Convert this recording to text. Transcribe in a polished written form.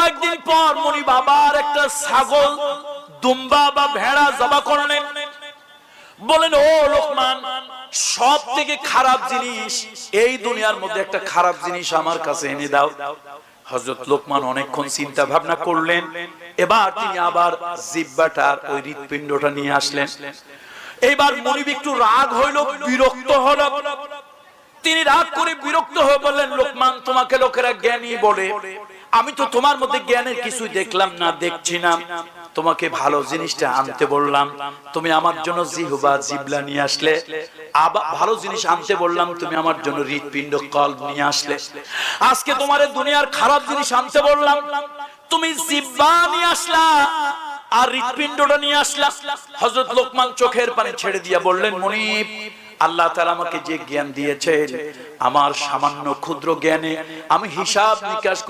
কয়েকদিন পর মুনি বাবার একটা ছাগল, দুম্বা বা ভেড়া জবা করলেন। বলেন, ও লোকমান, সব থেকে খারাপ জিনিস এই দুনিয়ার মধ্যে একটা খারাপ জিনিস আমার কাছে এনে দাও। হযরত লোকমান অনেকক্ষণ চিন্তা ভাবনা করলেন। এবার তিনি আবার জিহ্বাটার ওই হৃৎপিণ্ডটা নিয়ে আসলেন। এইবার মুনিব একটু রাগ হইল, বিরক্ত হলো। তিনি রাগ করে বিরক্ত হয়ে বললেন, লোকমান, তোমাকে লোকেরা জ্ঞানী বলে, আমি তো তোমার মধ্যে জ্ঞানের কিছুই দেখলাম না, দেখছি না। তোমাকে ভালো জিনিসটা আনতে বললাম, তুমি আমার জন্য জিহ্বা জিবলা নিয়ে আসলে। আবার ভালো জিনিস আনতে বললাম, তুমি আমার জন্য হৃৎপিণ্ড কল্ব নিয়ে আসলে। আজকে তোমার দুনিয়ার খারাপ জিনিস আনতে বললাম, তুমি জিহ্বা নিয়ে আসলা আর হৃৎপিণ্ডটা নিয়ে আসলা। হযরত লোকমান চোখের পানি ছেড়ে দিয়া বললেন, মুনিব, আল্লাহ তাআলা আমাকে যে জ্ঞান দিয়েছেন, আমার সামান্য ক্ষুদ্র জ্ঞানে আমি হিসাব নিকাশ